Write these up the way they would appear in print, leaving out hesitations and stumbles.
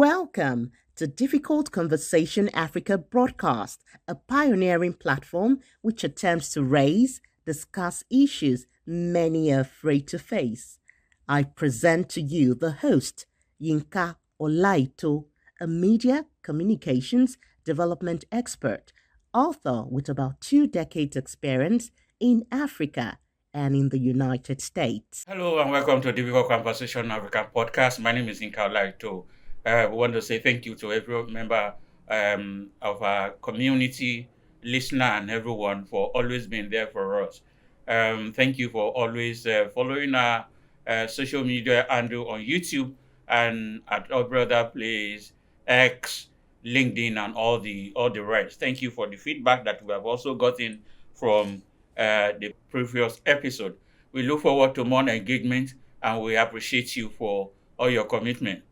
Welcome to Difficult Conversation Africa broadcast, a pioneering platform which attempts to raise, discuss issues many are afraid to face. I present to you the host, Yinka Olaito, a media communications development expert, author with about 2 decades experience in Africa and in the United States. Hello and welcome to Difficult Conversation Africa podcast. My name is Inka Olaito. We want to say thank you to every member of our community, listener, and everyone for always being there for us. Thank you for always following our social media handle on YouTube and at every other place, X, LinkedIn, and all the rest. Thank you for the feedback that we have also gotten from the previous episode. We look forward to more engagement and we appreciate you for all your commitment.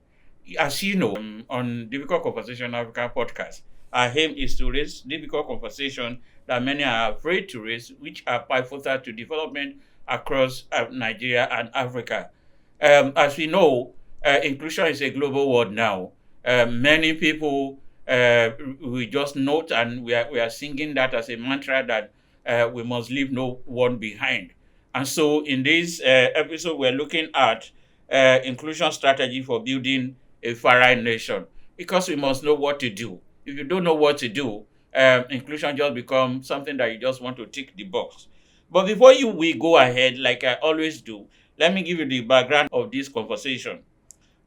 As you know, on Difficult Conversation Africa podcast, our aim is to raise difficult conversation that many are afraid to raise, which are pivotal to development across Nigeria and Africa. As we know, inclusion is a global word now. Many people we just note and we are singing that as a mantra that we must leave no one behind. And so in this episode, we're looking at inclusion strategy for building a fairer nation because we must know what to do. If you don't know what to do, inclusion just becomes something that you just want to tick the box. But before we go ahead, like I always do, let me give you the background of this conversation.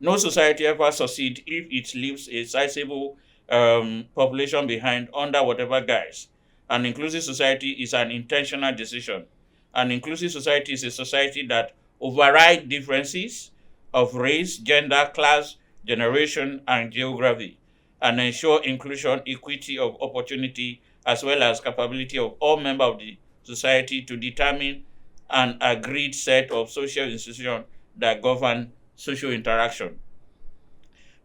No society ever succeeds if it leaves a sizable population behind under whatever guise. An inclusive society is an intentional decision. An inclusive society is a society that overrides differences of race, gender, class, generation, and geography, and ensure inclusion, equity of opportunity, as well as capability of all members of the society to determine an agreed set of social institutions that govern social interaction.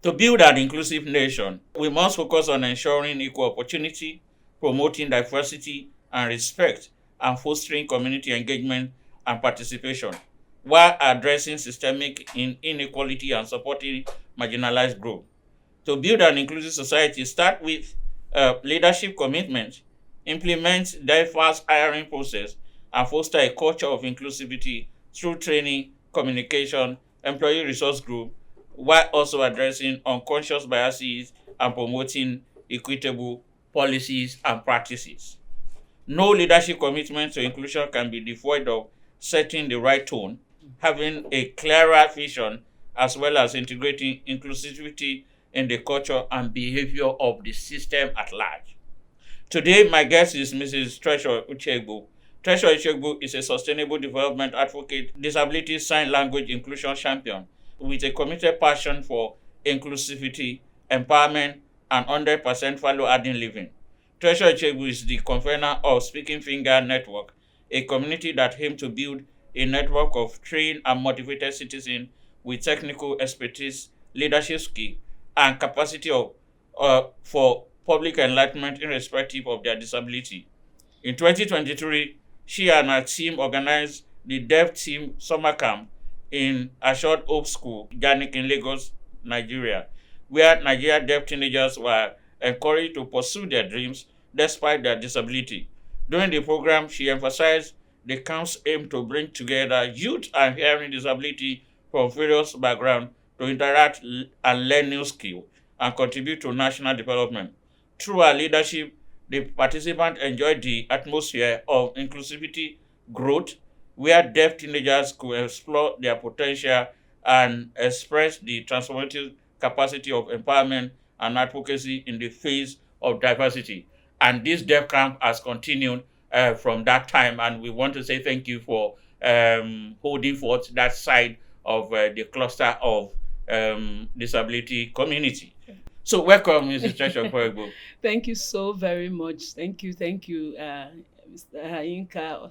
To build an inclusive nation, we must focus on ensuring equal opportunity, promoting diversity and respect, and fostering community engagement and participation, while addressing systemic inequality and supporting marginalized groups. To build an inclusive society, start with leadership commitment, implement diverse hiring process, and foster a culture of inclusivity through training, communication, employee resource group, while also addressing unconscious biases and promoting equitable policies and practices. No leadership commitment to inclusion can be devoid of setting the right tone, having a clearer vision, as well as integrating inclusivity in the culture and behavior of the system at large. Today, my guest is Mrs. Treasure Uchegbu. Treasure Uchegbu is a sustainable development advocate, disability sign language inclusion champion with a committed passion for inclusivity, empowerment, and 100% value-adding living. Treasure Uchegbu is the convener of Speaking Finger Network, a community that aims to build a network of trained and motivated citizens with technical expertise, leadership skill, and capacity for public enlightenment irrespective of their disability. In 2023, she and her team organized the Deaf Team Summer Camp in Assured Hope School, Janik in Lagos, Nigeria, where Nigerian deaf teenagers were encouraged to pursue their dreams despite their disability. During the program, she emphasized the camp's aim to bring together youth and hearing disability from various backgrounds to interact and learn new skills and contribute to national development. Through her leadership, the participants enjoyed the atmosphere of inclusivity, growth, where deaf teenagers could explore their potential and express the transformative capacity of empowerment and advocacy in the face of diversity. And this deaf camp has continued from that time, and we want to say thank you for holding forth that side of the cluster of disability community. So welcome, Mrs. Treasure Uchegbu. Thank you so very much. Thank you, Mr. Inka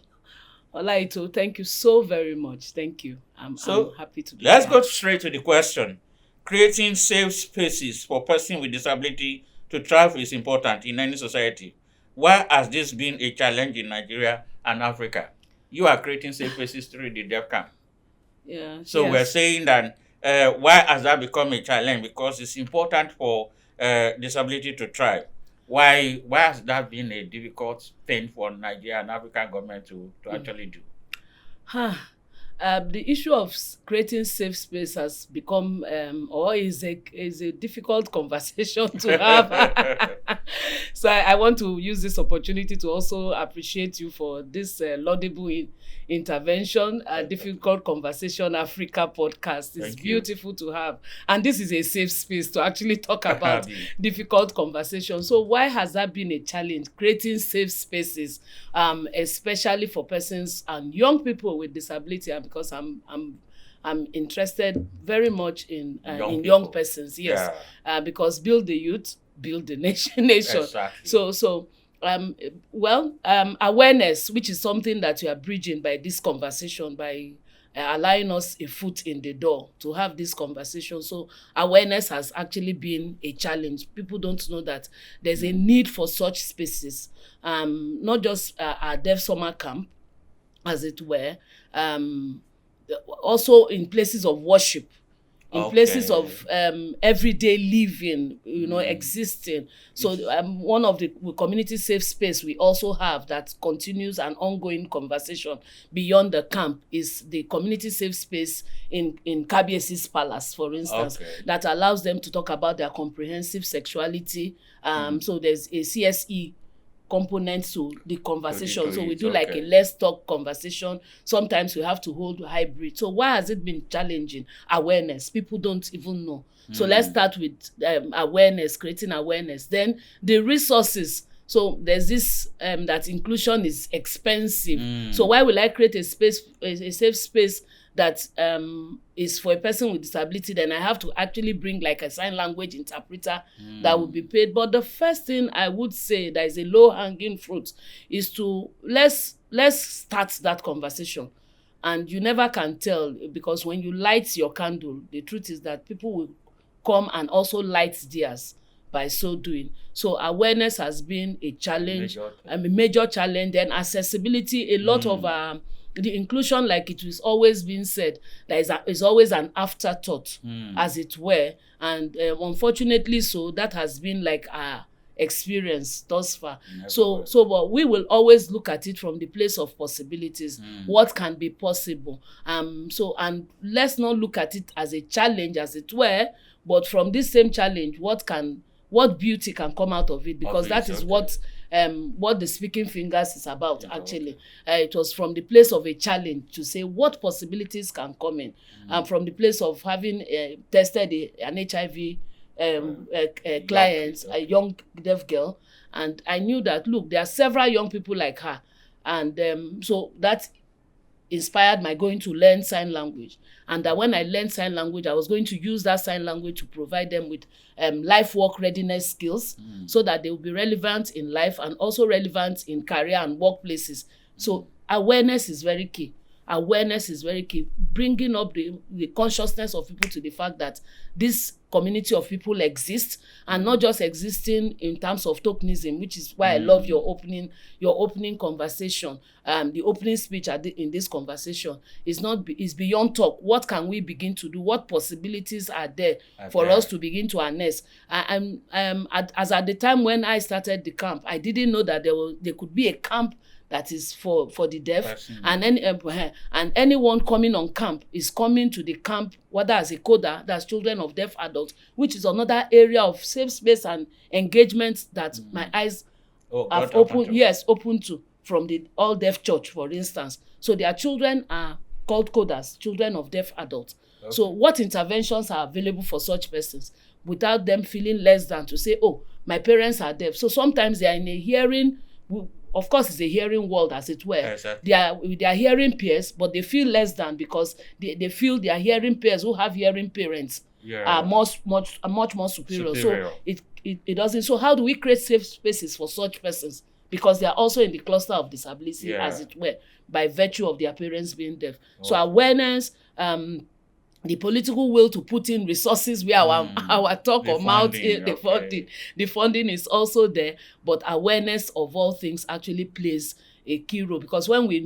Olaito. Thank you so very much. Thank you. I'm happy to be Let's here. go straight to the question. Creating safe spaces for persons with disability to thrive is important in any society. Why has this been a challenge in Nigeria and Africa? You are creating safe spaces through the deaf camp. Yeah. So yes. we're saying that Why has that become a challenge? Because it's important for disability to thrive. Why has that been a difficult thing for Nigeria and African government to actually do? The issue of creating safe space has become or is a difficult conversation to have. So I want to use this opportunity to also appreciate you for this laudable intervention. Difficult Conversation Africa podcast is beautiful to have, and this is a safe space to actually talk about difficult conversations. So why has that been a challenge, creating safe spaces, especially for persons and young people with disability? And because I'm interested very much in young persons, yes, because build the youth, build the nation. Exactly. So awareness, which is something that you are bridging by this conversation, by allowing us a foot in the door to have this conversation. So awareness has actually been a challenge. People don't know that there's a need for such spaces, not just our deaf summer camp, as it were, also in places of worship, in places of everyday living, existing. So one of the community safe space we also have that continues an ongoing conversation beyond the camp is the community safe space in Kabiesi's Palace, for instance, that allows them to talk about their comprehensive sexuality. So there's a CSE component to the conversation. So we do like a let's talk conversation. Sometimes we have to hold hybrid. So why has it been challenging? Awareness. People don't even know. So let's start with awareness, creating awareness. Then the resources. So there's this that inclusion is expensive. So why will I create a space, a safe space that is for a person with disability? Then I have to actually bring like a sign language interpreter that will be paid. But the first thing I would say that is a low-hanging fruit is to let's start that conversation. And you never can tell, because when you light your candle, the truth is that people will come and also light theirs by so doing. So awareness has been a challenge, a major challenge. Then accessibility, a lot of the inclusion, like it was always been said, that is always an afterthought, as it were. And unfortunately, so that has been like our experience thus far. But we will always look at it from the place of possibilities. What can be possible? And let's not look at it as a challenge, as it were, but from this same challenge, what beauty can come out of it, because that is what the Speaking Fingers is about, actually. It was from the place of a challenge to say what possibilities can come in, and from the place of having tested an HIV client, a young deaf girl, and I knew that, look, there are several young people like her, and so that inspired my going to learn sign language. And that when I learned sign language, I was going to use that sign language to provide them with life work readiness skills, so that they will be relevant in life and also relevant in career and workplaces. So awareness is very key. Awareness is very key. Bringing up the consciousness of people to the fact that this community of people exist, and not just existing in terms of tokenism, which is why I love your opening conversation. The opening speech in this conversation is beyond talk. What can we begin to do? What possibilities are there for us to begin to harness? As at the time when I started the camp, I didn't know that there could be a camp that is for the deaf, and anyone coming on camp is coming to the camp, whether as a coder, that's children of deaf adults, which is another area of safe space and engagement that my eyes have opened to from the All Deaf Church, for instance. So their children are called coders, children of deaf adults. So what interventions are available for such persons without them feeling less than, to say, oh, my parents are deaf? So sometimes they are in a hearing. Of course, it's a hearing world, as it were. Exactly. They are hearing peers, but they feel less than, because they feel their hearing peers who have hearing parents are much more superior. So it doesn't. So how do we create safe spaces for such persons? Because they are also in the cluster of disability, as it were, by virtue of their parents being deaf. So awareness, the political will to put in resources where our talk or mouth, the funding is also there, but awareness of all things actually plays a key role, because when we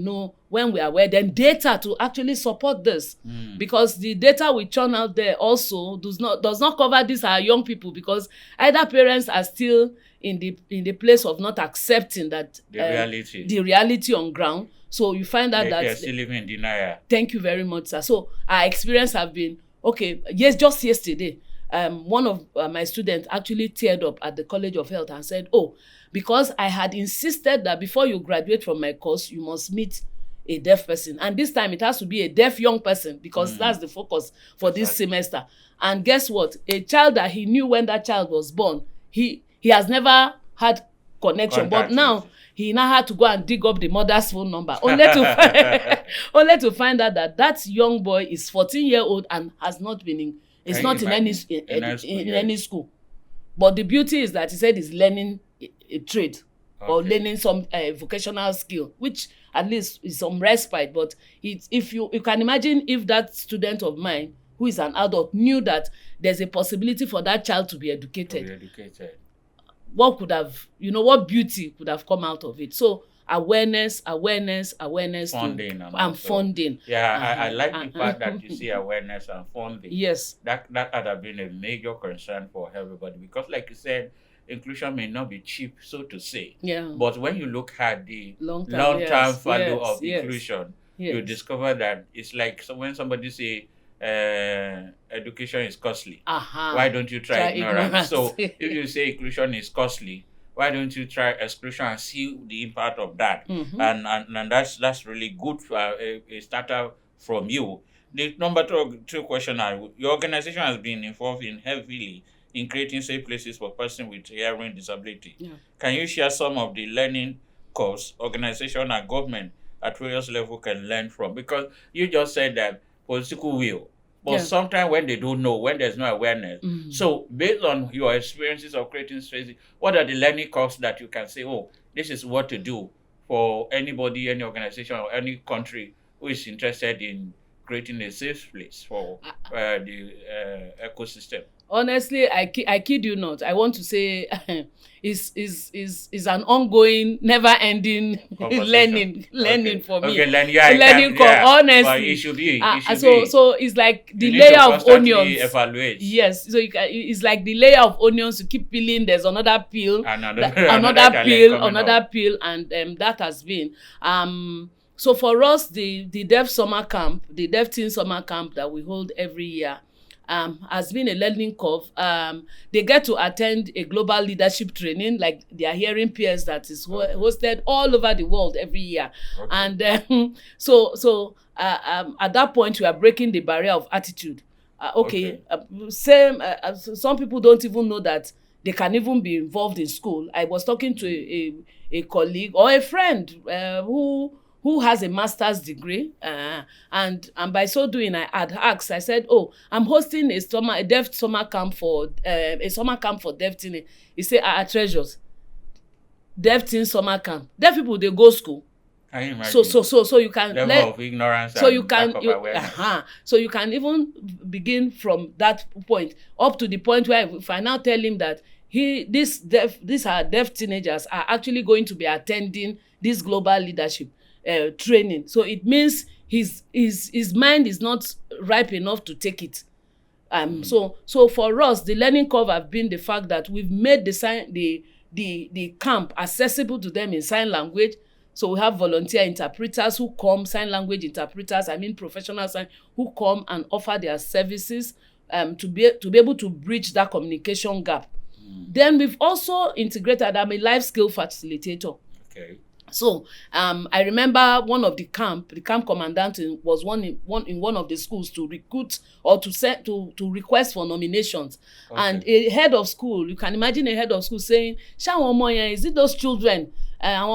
are aware, then data to actually support this, because the data we churn out there also does not cover these our young people, because either parents are still in the place of not accepting that the reality on ground. So you find out that they're still living in denial. Thank you very much, sir. So our experience have been okay. Yes, just yesterday, one of my students actually teared up at the College of Health and said, "Oh, because I had insisted that before you graduate from my course, you must meet a deaf person, and this time it has to be a deaf young person, because that's the focus for this semester." And guess what? A child that he knew when that child was born, he has never had connection, but now he now had to go and dig up the mother's phone number only to find out that young boy is 14-year-old and has not been in any school. But the beauty is that he said he's learning a trade or learning some vocational skill, which at least is some respite. But if you can imagine if that student of mine, who is an adult, knew that there's a possibility for that child to be educated. What could have, what beauty could have come out of it? So awareness, funding and funding. Yeah, I like the fact that you see awareness and funding. Yes. That had have been a major concern for everybody, because like you said, inclusion may not be cheap, so to say. Yeah. But when you look at the long-term value of inclusion, you discover that it's like when somebody say education is costly. Why don't you try ignorance? So if you say inclusion is costly, why don't you try exclusion and see the impact of that? And that's really good for a starter from you. The number two question, your organization has been involved heavily in creating safe places for persons with hearing disability. Yeah. Can you share some of the learning curves organization and government at various levels can learn from? Because you just said that political will, but sometimes when they don't know, when there's no awareness. So based on your experiences of creating spaces, what are the learning curves that you can say, oh, this is what to do for anybody, any organization or any country who is interested in creating a safe place for the ecosystem? Honestly, I kid you not. I want to say is an ongoing, never-ending learning for me. Learning honestly. But it should be. So it's like the layer of onions. Evaluate. Yes. So it's like the layer of onions. You keep peeling. There's another peel, another peel, and that has been. So for us, the deaf summer camp, the deaf teen summer camp that we hold every year, has been a learning curve. They get to attend a global leadership training, like their hearing peers that is hosted all over the world every year. And so at that point, we are breaking the barrier of attitude. Some people don't even know that they can even be involved in school. I was talking to a colleague or a friend who has a master's degree, and by so doing, I had asked. I said, "Oh, I'm hosting a deaf summer camp for deaf teen." He said, "Treasures, deaf teen summer camp. Deaf people they go school." Can you imagine? So you can level of ignorance. So you can so you can even begin from that point up to the point where if I now tell him that these are deaf teenagers are actually going to be attending this global leadership training. So it means his mind is not ripe enough to take it. So for us, the learning curve have been the fact that we've made the camp accessible to them in sign language. So we have volunteer interpreters who come, sign language interpreters, professional sign, who come and offer their services to be able to bridge that communication gap. Then we've also integrated, I'm a life skill facilitator. Okay. So I remember one of the camp commandant was in one of the schools to recruit or to request for nominations. Okay. And a head of school, you can imagine a head of school saying, is it those children that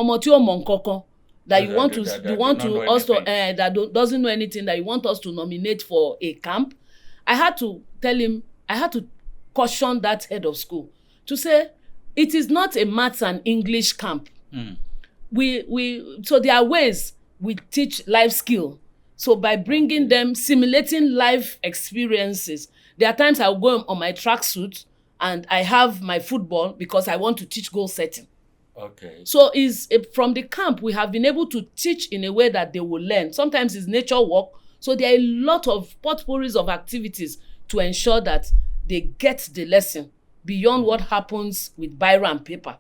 doesn't know anything, that you want us to nominate for a camp? I had to caution that head of school to say, it is not a maths and English camp. So there are ways we teach life skill. So by bringing them, simulating life experiences, there are times I'll go on my tracksuit and I have my football because I want to teach goal setting. Okay. So from the camp, we have been able to teach in a way that they will learn. Sometimes it's nature work. So there are a lot of potpourris of activities to ensure that they get the lesson beyond what happens with biro and paper,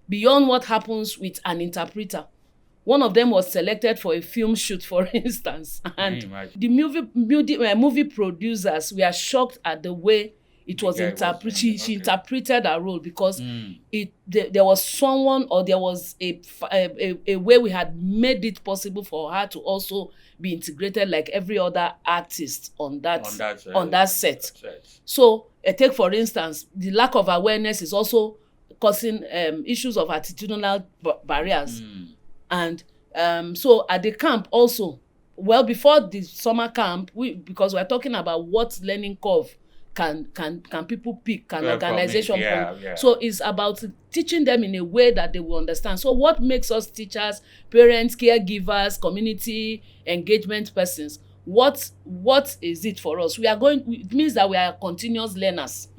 beyond what happens with an interpreter. One of them was selected for a film shoot, for instance, and the movie producers were shocked at the way it was interpreted. She interpreted her role because there was someone, or there was a way we had made it possible for her to also be integrated like every other artist on that set. So take for instance, the lack of awareness is also causing issues of attitudinal barriers. And so at the camp also, well, before the summer camp, because we're talking about what learning curve can people pick, can organization pick. So it's about teaching them in a way that they will understand. So what makes us teachers, parents, caregivers, community engagement persons? What is it for us? It means that we are continuous learners.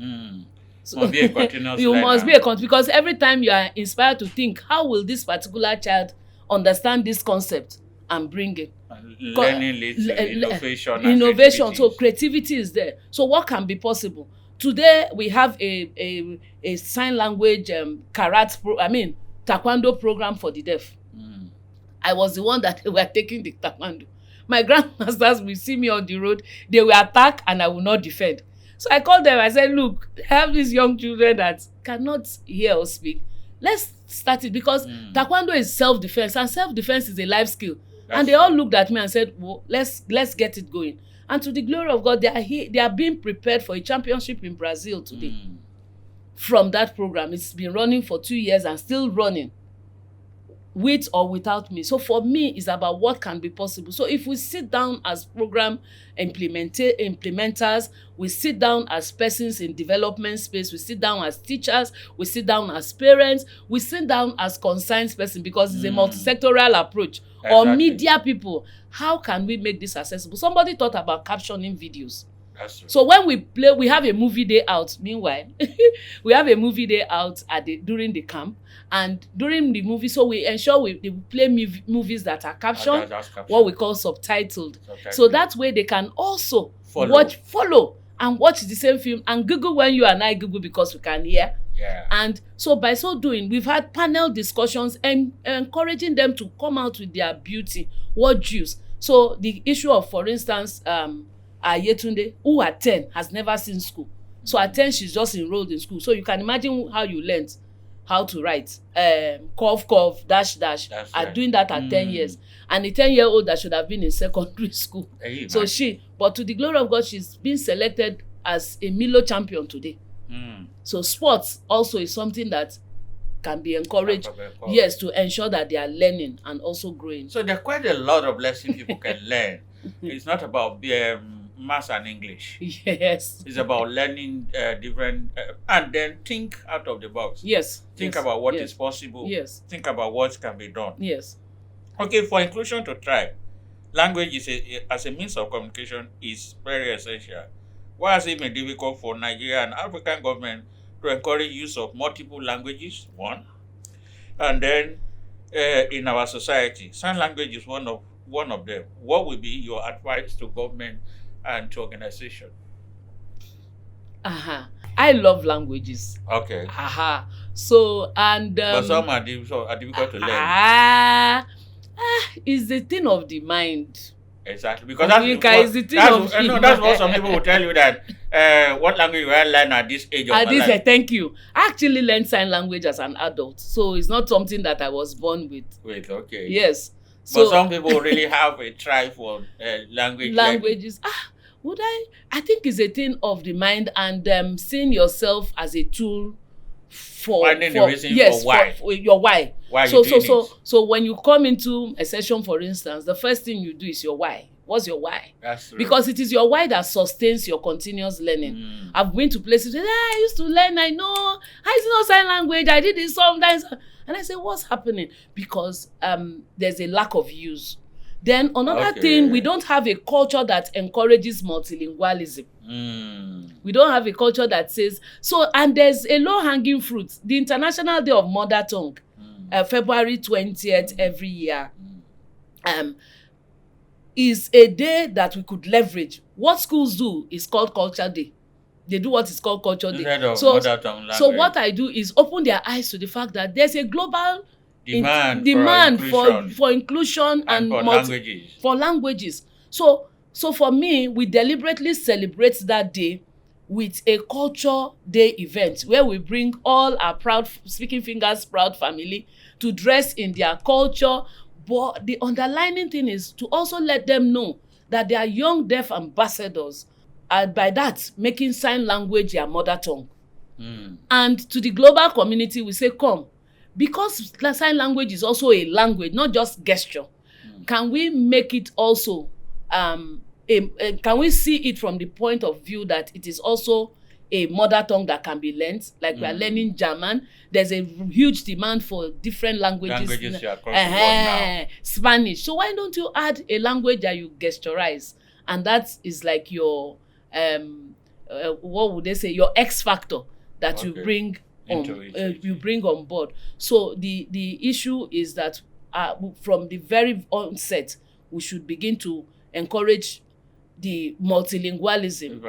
So must be a continuous you learner. must be because every time you are inspired to think, how will this particular child understand this concept and bring it? Learning leads to innovation. So creativity is there. So what can be possible? Today we have a sign language taekwondo program for the deaf. I was the one that were taking the taekwondo. My grandmasters will see me on the road, they will attack and I will not defend. So I called them, I said, look, I have these young children that cannot hear or speak. Let's start it, because taekwondo is self-defense, and self-defense is a life skill. And they all looked at me and said, well, let's get it going. And to the glory of God, they are being prepared for a championship in Brazil today. From that program. It's been running for 2 years and still running, with or without me. So for me, it's about what can be possible. So if we sit down as program implementers, we sit down as persons in development space, we sit down as teachers, we sit down as parents, we sit down as concerned person, because it's a multi-sectoral approach. Exactly. Or media people, how can we make this accessible? Somebody thought about captioning videos. That's true. So when we have a movie day out. Meanwhile, we have a movie day out during the camp, and during the movie, so we ensure they play movies that are captioned, what we call subtitled. So that way they can also follow and watch the same film and Google when you and I Google, because we can hear. Yeah. And so by so doing, we've had panel discussions and encouraging them to come out with their beauty, what juice. So the issue of, for instance, Yetunde, who at 10 has never seen school. So at 10 she's just enrolled in school. So you can imagine how you learned how to write curve, dash. That's right. Doing that at 10 years. And the 10-year-old that should have been in secondary school. Hey, so but to the glory of God, she's been selected as a Milo champion today. So sports also is something that can be encouraged, yes, to ensure that they are learning and also growing. So there are quite a lot of lessons people can learn. It's not about maths and English. Yes. It's about learning different, and then think out of the box. Yes. Think about what is possible. Yes. Think about what can be done. Yes. Okay, for inclusion to thrive, language as a means of communication is very essential. Why has it been difficult for Nigeria and African government to encourage use of multiple languages? One. And then in our society, sign language is one of them. What would be your advice to government and to organization? I love languages. Okay. So, and but some are difficult to learn. It's the thing of the mind. Exactly, because that's what some people will tell you, that what language you will learn at this age of my life. Thank you. I actually learned sign language as an adult, so it's not something that I was born with. Okay. Yes. So, but some people really have a try for languages. I think it's a thing of the mind, and seeing yourself as a tool for finding the reason for why. For your why. Why so when you come into a session, for instance, the first thing you do is your why. What's your why? That's true. Because it is your why that sustains your continuous learning. I've been to places where I used to learn, I know sign language, I did it sometimes. And I say, what's happening? Because there's a lack of use. Then another thing, we don't have a culture that encourages multilingualism. We don't have a culture that says so. And there's a low-hanging fruit. The International Day of Mother Tongue, February 20th every year, is a day that we could leverage. What schools do is called Culture Day. They do what is called Culture Day. So what I do is open their eyes to the fact that there's a global demand for inclusion and for languages. So for me, we deliberately celebrate that day with a Culture Day event where we bring all our proud Speaking Fingers proud family to dress in their culture. But the underlying thing is to also let them know that they are young deaf ambassadors, and by that making sign language their mother tongue. And to the global community, we say, come, because sign language is also a language, not just gesture. Can we make it also can we see it from the point of view that it is also a mother tongue that can be learnt? Like we are learning German, there's a huge demand for different languages across the world now. Spanish. So why don't you add a language that you gesturize, and that is like your what would they say, your X factor that you bring on board. So the issue is that from the very onset we should begin to encourage the multilingualism,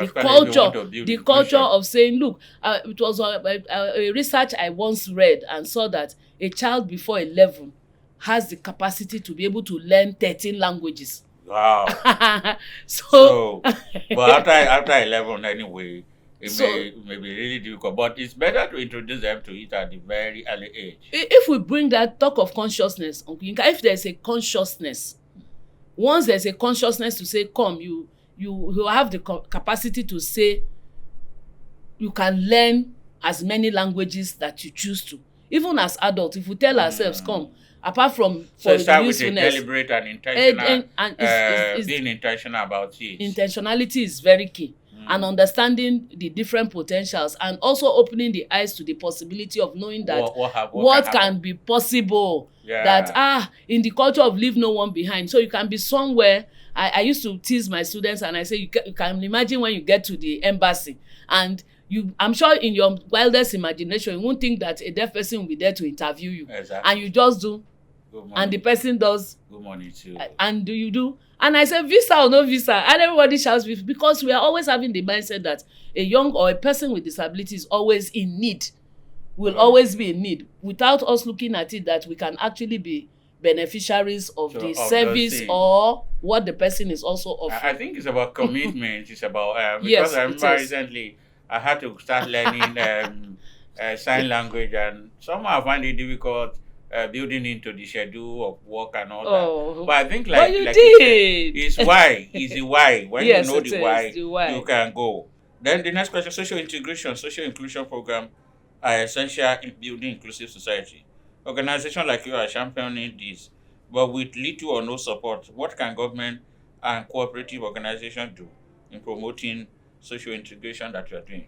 the culture of saying, look, it was a research I once read and saw that a child before 11 has the capacity to be able to learn 13 languages. Wow. so but after 11 anyway, it may be really difficult, but it's better to introduce them to it at the very early age. If we bring that talk of consciousness, if there's a consciousness, once there's a consciousness to say, come, you have the capacity to say you can learn as many languages that you choose to. Even as adults, if we tell ourselves, come, apart from so start with a deliberate and intentional, it's being intentional about it. Intentionality is very key. And understanding the different potentials, and also opening the eyes to the possibility of knowing that what can be possible. That in the culture of leave no one behind. So you can be somewhere. I used to tease my students and I say, you can imagine when you get to the embassy and I'm sure in your wildest imagination, you won't think that a deaf person will be there to interview you. Exactly. And you just do. Good morning. And the person does. Good morning too. And you do. And I say, visa or no visa, and everybody shouts visa, because we are always having the mindset that a young or a person with disability is always in need, will always be in need, without us looking at it that we can actually be beneficiaries of the service or what the person is also offering. I think it's about commitment. It's about, because I remember recently I had to start learning sign language, and somehow I find it difficult building into the schedule of work and all that. But I think it's why. It's the why. When you know the why, you can go. Then the next question, social integration, social inclusion program are essential in building inclusive society. Organizations like you are championing this, but with little or no support, what can government and cooperative organizations do in promoting social integration that you are doing?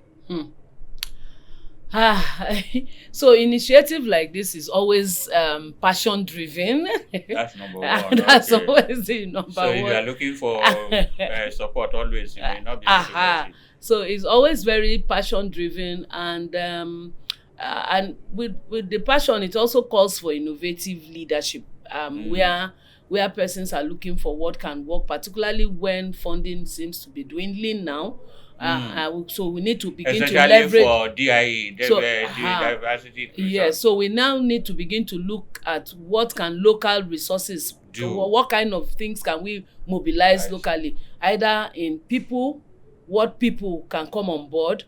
So initiative like this is always passion driven. That's number one. That's always the number one. So if you are looking for support, always you may not be able to get it. So it's always very passion driven, and with the passion, it also calls for innovative leadership, where persons are looking for what can work, particularly when funding seems to be dwindling now. So we need to begin to leverage for DIE, diversity inclusion. Yes, so we now need to begin to look at what can local resources do. What kind of things can we mobilize locally, either in people, what people can come on board,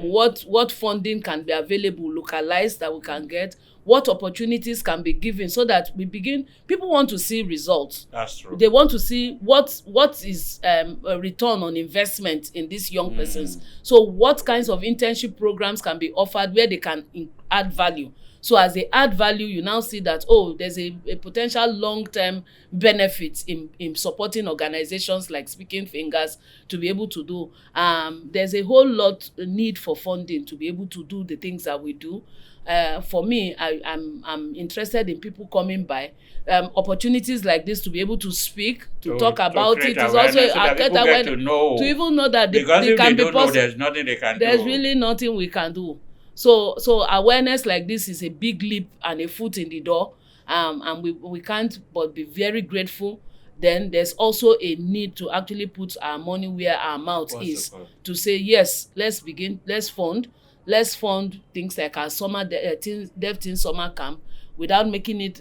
what funding can be available localized that we can get, what opportunities can be given, so that people want to see results. That's true. They want to see what is a return on investment in these young persons. So what kinds of internship programs can be offered where they can add value. So as they add value, you now see that, there's a potential long-term benefit in supporting organizations like Speaking Fingers to be able to do. There's a whole lot need for funding to be able to do the things that we do. for me, I'm interested in people coming by. Opportunities like this to be able to speak, to talk about it is also so that people get to know. To even know that because they if can they be don't know, there's nothing they can do. There's really nothing we can do. So awareness like this is a big leap and a foot in the door. And we can't but be very grateful. Then there's also a need to actually put our money where our mouth is, to say, yes, let's fund things like our summer deaf teen summer camp, without making it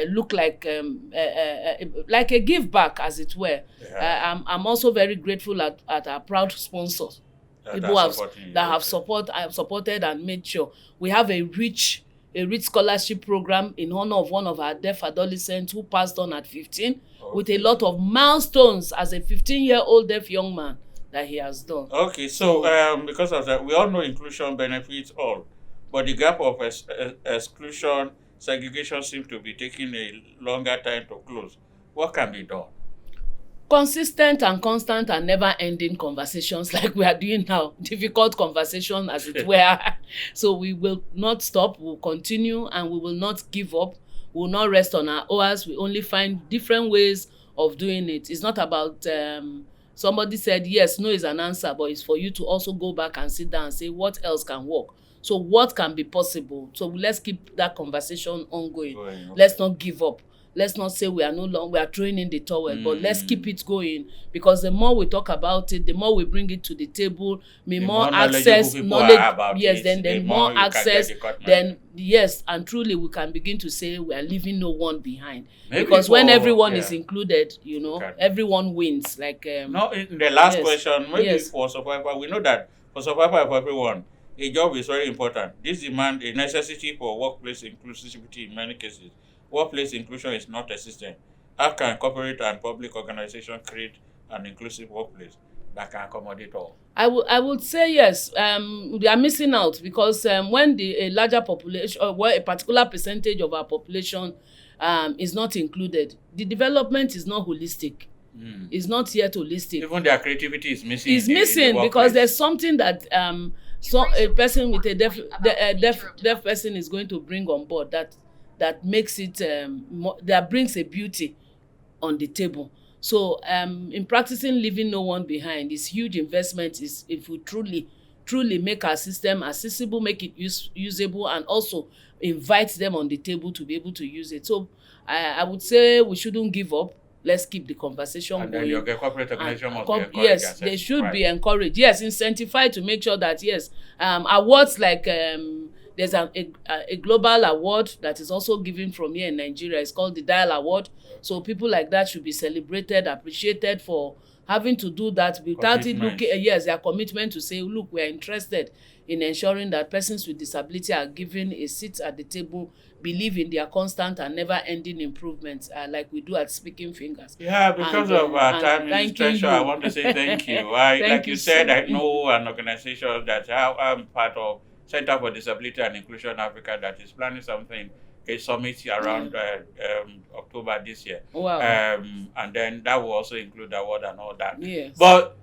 look like a give back, as it were. Yeah. I'm also very grateful at our proud sponsors, people have supported and made sure we have a rich scholarship program in honor of one of our deaf adolescents who passed on at 15, with a lot of milestones as a 15-year-old deaf young man that he has done. Okay, so because of that, we all know inclusion benefits all, but the gap of exclusion, segregation seems to be taking a longer time to close. What can be done? Consistent and constant and never-ending conversations like we are doing now. Difficult conversation, as it were. So we will not stop. We'll continue, and we will not give up. We will not rest on our oars. We only find different ways of doing it. It's not about somebody said yes, no is an answer, but it's for you to also go back and sit down and say what else can work. So what can be possible? So let's keep that conversation ongoing. Okay. Let's not give up. Let's not say we are throwing in the towel, but let's keep it going, because the more we talk about it, the more we bring it to the table, the more access, knowledge, yes, then more access, then yes, and truly we can begin to say we are leaving no one behind. Maybe because when everyone is included, everyone wins. Like no, in the last question, maybe for survival, we know that for survival of everyone, a job is very important. This demands a necessity for workplace inclusivity in many cases. Workplace inclusion is not existent. How can corporate and public organizations create an inclusive workplace that can accommodate all? I would say yes. They are missing out, because when a larger population, or where a particular percentage of our population is not included, the development is not holistic. It's not yet holistic. Even their creativity is missing. It's missing because there's something that a person with a deaf person is going to bring on board that makes it that brings a beauty on the table. So in practicing leaving no one behind, this huge investment is if we truly make our system accessible, make it usable, and also invite them on the table to be able to use it. So I would say we shouldn't give up. Let's keep the conversation going. And then your corporate organization must be encouraged. Yes, they should be encouraged. Yes, incentivized to make sure that, yes, awards like there's a global award that is also given from here in Nigeria. It's called the Dial Award. So people like that should be celebrated, appreciated for having to do that without it looking, their commitment to say, look, we are interested in ensuring that persons with disability are given a seat at the table, believe in their constant and never-ending improvements, like we do at Speaking Fingers. Yeah, because of our time administration, I want to say thank you. Like you said, I know an organization that I'm part of, Center for Disability and Inclusion Africa, that is planning something, a summit around October this year. Wow. And then that will also include the award and all that. Yes. But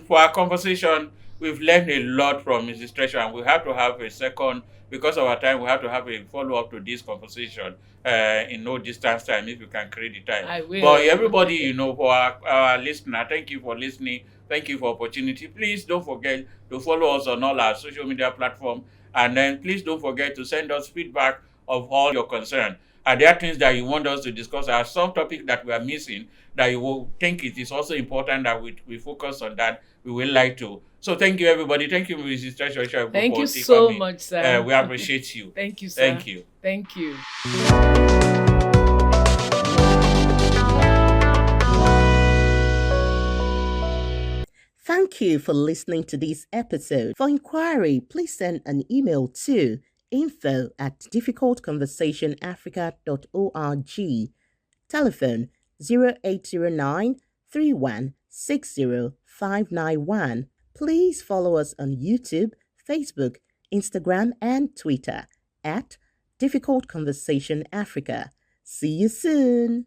for our conversation, we've learned a lot from Mrs. Treasure, and we have to have a second, because of our time, we have to have a follow-up to this conversation in no distance time, if you can create the time. I will. But everybody, for our listener, thank you for listening. Thank you for opportunity. Please don't forget to follow us on all our social media platforms. And then please don't forget to send us feedback of all your concern. Are there things that you want us to discuss? Are some topics that we are missing that you will think it is also important that we focus on that? We will like to. So thank you, everybody. Thank you, Mrs. Treasure. Thank you so much, sir. We appreciate you. Thank you, sir. Thank you. Thank you. Thank you for listening to this episode. For inquiry, please send an email to info@difficultconversationafrica.org. Telephone 0809 3160 591. Please follow us on YouTube, Facebook, Instagram, and Twitter at Difficult Conversation Africa. See you soon.